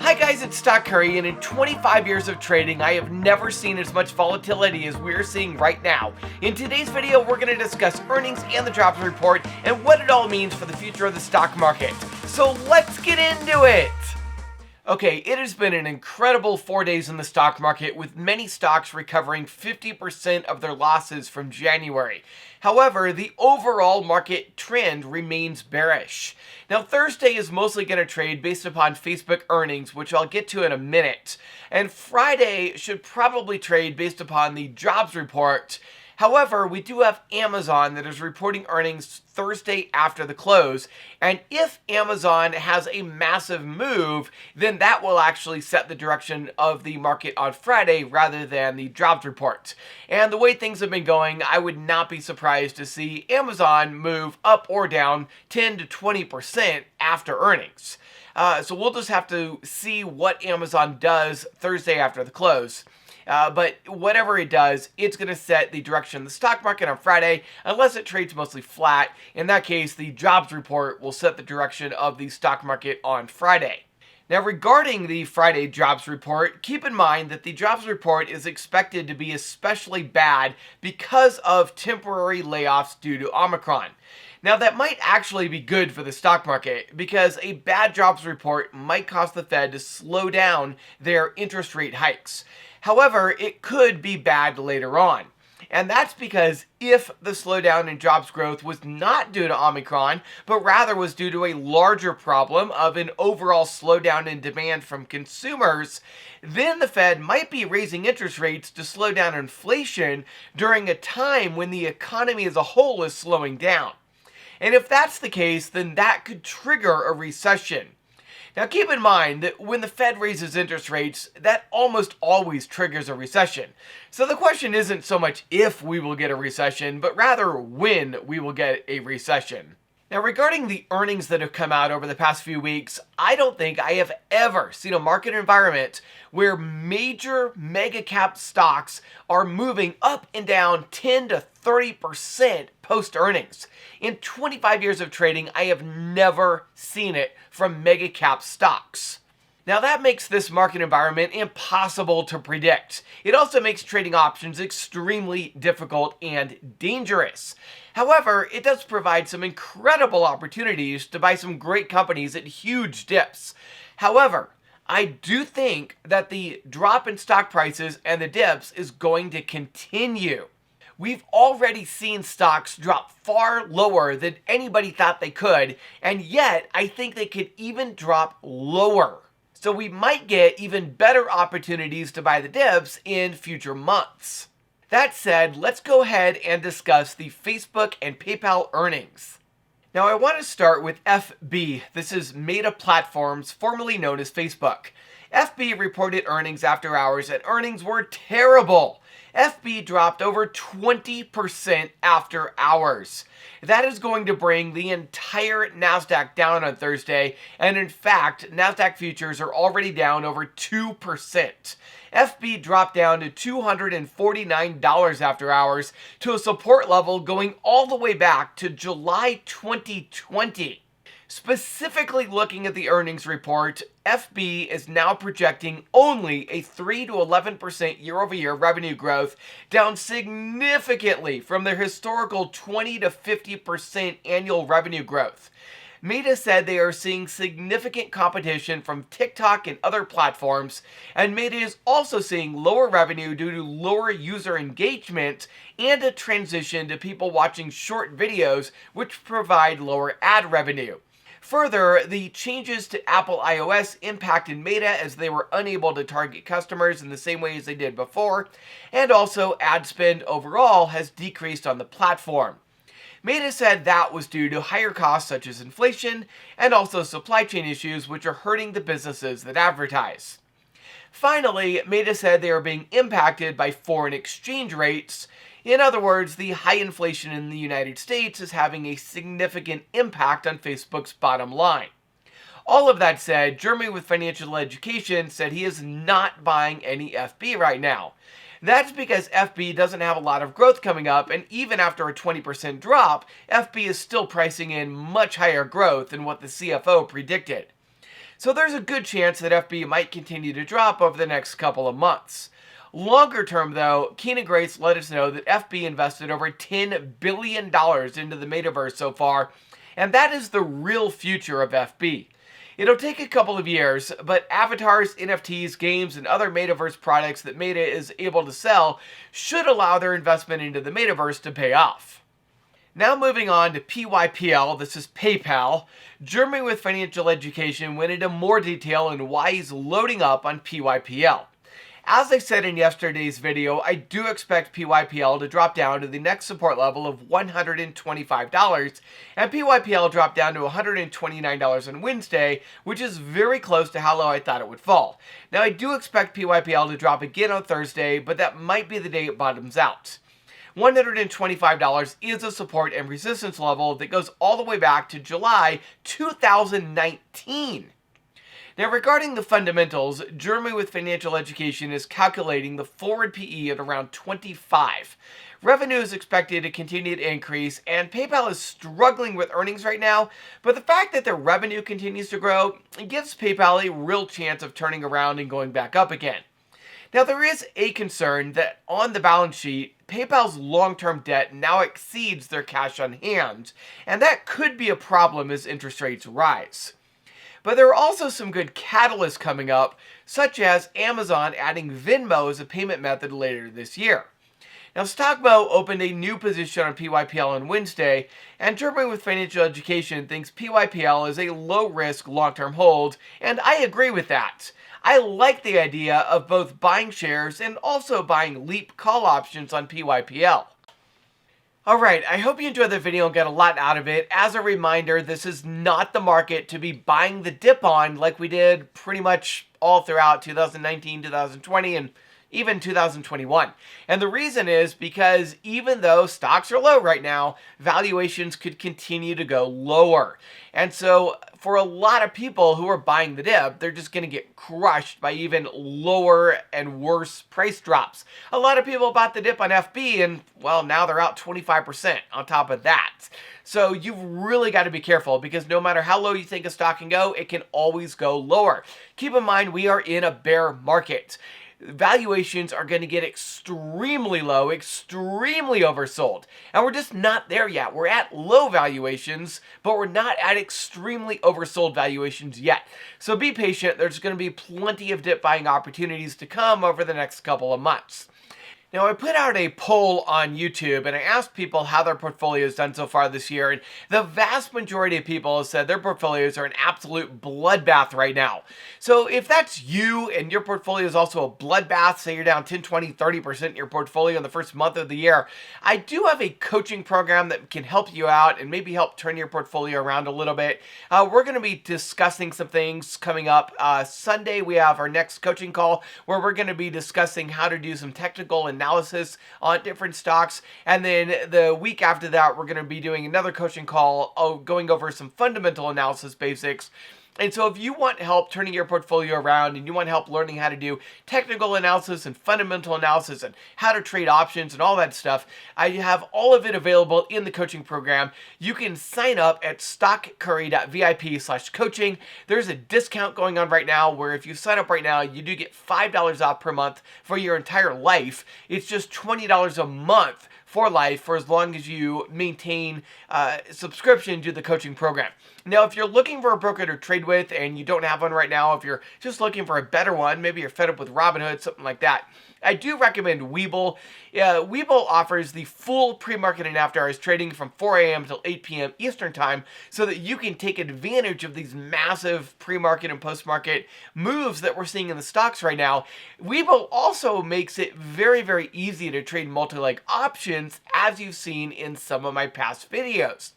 Hi guys, it's Stock Curry, and in 25 years of trading, I have never seen as much volatility as we're seeing right now. In today's video, we're going to discuss earnings and the jobs report and what it all means for the future of the stock market. So let's get into it! Okay, it has been an incredible 4 days in the stock market, with many stocks recovering 50% of their losses from January. However, the overall market trend remains bearish. Now, Thursday is mostly going to trade based upon Facebook earnings, which I'll get to in a minute. And Friday should probably trade based upon the jobs report. However, we do have Amazon that is reporting earnings Thursday after the close, and if Amazon has a massive move, then that will actually set the direction of the market on Friday rather than the jobs report. And the way things have been going, I would not be surprised to see Amazon move up or down 10 to 20% after earnings. So we'll just have to see what Amazon does Thursday after the close. But whatever it does, it's going to set the direction of the stock market on Friday, unless it trades mostly flat. In that case, the jobs report will set the direction of the stock market on Friday. Now, regarding the Friday jobs report, keep in mind that the jobs report is expected to be especially bad because of temporary layoffs due to Omicron. Now, that might actually be good for the stock market, because a bad jobs report might cause the Fed to slow down their interest rate hikes. However, it could be bad later on. And that's because if the slowdown in jobs growth was not due to Omicron, but rather was due to a larger problem of an overall slowdown in demand from consumers, then the Fed might be raising interest rates to slow down inflation during a time when the economy as a whole is slowing down. And if that's the case, then that could trigger a recession. Now, keep in mind that when the Fed raises interest rates, that almost always triggers a recession. So the question isn't so much if we will get a recession, but rather when we will get a recession. Now, regarding the earnings that have come out over the past few weeks, I don't think I have ever seen a market environment where major mega cap stocks are moving up and down 10 to 30% post earnings. In 25 years of trading, I have never seen it from mega cap stocks. Now, that makes this market environment impossible to predict. It also makes trading options extremely difficult and dangerous. However, it does provide some incredible opportunities to buy some great companies at huge dips. However, I do think that the drop in stock prices and the dips is going to continue. We've already seen stocks drop far lower than anybody thought they could, and yet I think they could even drop lower. So we might get even better opportunities to buy the dips in future months. That said, let's go ahead and discuss the Facebook and PayPal earnings. Now, I want to start with FB. This is Meta Platforms, formerly known as Facebook. FB reported earnings after hours, and earnings were terrible. FB dropped over 20% after hours. That is going to bring the entire NASDAQ down on Thursday, and in fact, NASDAQ futures are already down over 2%. FB dropped down to $249 after hours, to a support level going all the way back to July 2020. Specifically looking at the earnings report, FB is now projecting only a 3 to 11% year-over-year revenue growth, down significantly from their historical 20 to 50% annual revenue growth. Meta said they are seeing significant competition from TikTok and other platforms, and Meta is also seeing lower revenue due to lower user engagement and a transition to people watching short videos, which provide lower ad revenue. Further, the changes to Apple iOS impacted Meta as they were unable to target customers in the same way as they did before, and also ad spend overall has decreased on the platform. Meta said that was due to higher costs such as inflation and also supply chain issues, which are hurting the businesses that advertise. Finally, Meta said they are being impacted by foreign exchange rates. In other words, the high inflation in the United States is having a significant impact on Facebook's bottom line. All of that said, Jeremy with Financial Education said he is not buying any FB right now. That's because FB doesn't have a lot of growth coming up, and even after a 20% drop, FB is still pricing in much higher growth than what the CFO predicted. So there's a good chance that FB might continue to drop over the next couple of months. Longer term, though, Keenan Grace let us know that FB invested over $10 billion into the metaverse so far, and that is the real future of FB. It'll take a couple of years, but avatars, NFTs, games, and other metaverse products that Meta is able to sell should allow their investment into the metaverse to pay off. Now moving on to PYPL, this is PayPal. Jeremy with Financial Education went into more detail on why he's loading up on PYPL. As I said in yesterday's video, I do expect PYPL to drop down to the next support level of $125, and PYPL dropped down to $129 on Wednesday, which is very close to how low I thought it would fall. Now I do expect PYPL to drop again on Thursday, but that might be the day it bottoms out. $125 is a support and resistance level that goes all the way back to July 2019. Now, regarding the fundamentals, Jeremy with Financial Education is calculating the forward PE at around 25. Revenue is expected to continue to increase, and PayPal is struggling with earnings right now, but the fact that their revenue continues to grow gives PayPal a real chance of turning around and going back up again. Now, there is a concern that on the balance sheet, PayPal's long-term debt now exceeds their cash on hand, and that could be a problem as interest rates rise. But there are also some good catalysts coming up, such as Amazon adding Venmo as a payment method later this year. Now, Stockmo opened a new position on PYPL on Wednesday, and Jeremy with Financial Education thinks PYPL is a low-risk long-term hold, and I agree with that. I like the idea of both buying shares and also buying leap call options on PYPL. Alright, I hope you enjoyed the video and got a lot out of it. As a reminder, this is not the market to be buying the dip on like we did pretty much all throughout 2019, 2020, and even 2021. And the reason is because even though stocks are low right now, valuations could continue to go lower. And so for a lot of people who are buying the dip, they're just going to get crushed by even lower and worse price drops. A lot of people bought the dip on FB and, well, now they're out 25% on top of that. So you've really got to be careful because no matter how low you think a stock can go, it can always go lower. Keep in mind, we are in a bear market. Valuations are going to get extremely low, extremely oversold. And we're just not there yet. We're at low valuations, but we're not at extremely oversold valuations yet. So be patient. There's going to be plenty of dip buying opportunities to come over the next couple of months. Now, I put out a poll on YouTube and I asked people how their portfolio's done so far this year, and the vast majority of people have said their portfolios are an absolute bloodbath right now. So if that's you and your portfolio is also a bloodbath, say you're down 10, 20, 30% in your portfolio in the first month of the year, I do have a coaching program that can help you out and maybe help turn your portfolio around a little bit. We're going to be discussing some things coming up. Sunday, we have our next coaching call where we're going to be discussing how to do some technical analysis on different stocks, and then the week after that we're going to be doing another coaching call going over some fundamental analysis basics. And so if you want help turning your portfolio around and you want help learning how to do technical analysis and fundamental analysis and how to trade options and all that stuff, I have all of it available in the coaching program. You can sign up at stockcurry.vip/coaching. There's a discount going on right now where if you sign up right now, you do get $5 off per month for your entire life. It's just $20 a month for life for as long as you maintain subscription to the coaching program. Now, if you're looking for a broker to trade with and you don't have one right now, if you're just looking for a better one, maybe you're fed up with Robinhood, something like that, I do recommend Webull. Webull offers the full pre-market and after-hours trading from 4 a.m. until 8 p.m. Eastern Time so that you can take advantage of these massive pre-market and post-market moves that we're seeing in the stocks right now. Webull also makes it very, very easy to trade multi-leg options, as you've seen in some of my past videos.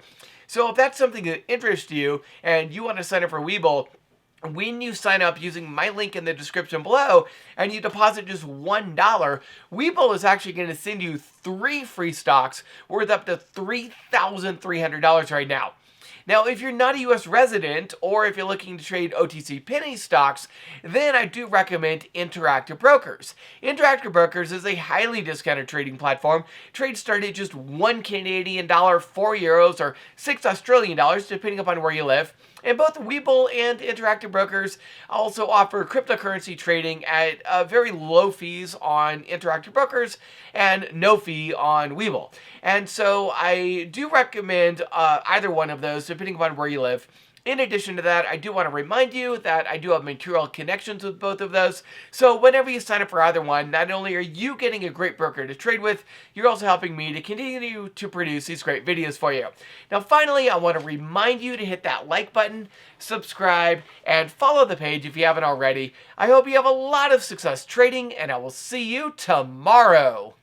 So if that's something that interests you and you want to sign up for Webull, when you sign up using my link in the description below and you deposit just $1, Webull is actually going to send you 3 free stocks worth up to $3,300 right now. Now, if you're not a U.S. resident or if you're looking to trade OTC penny stocks, then I do recommend Interactive Brokers. Interactive Brokers is a highly discounted trading platform. Trades start at just $1 Canadian dollar, €4, or $6 Australian dollars, depending upon where you live. And both Webull and Interactive Brokers also offer cryptocurrency trading at very low fees on Interactive Brokers and no fee on Webull. And so I do recommend either one of those, depending upon where you live. In addition to that, I do want to remind you that I do have material connections with both of those. So whenever you sign up for either one, not only are you getting a great broker to trade with, you're also helping me to continue to produce these great videos for you. Now finally, I want to remind you to hit that like button, subscribe, and follow the page if you haven't already. I hope you have a lot of success trading, and I will see you tomorrow.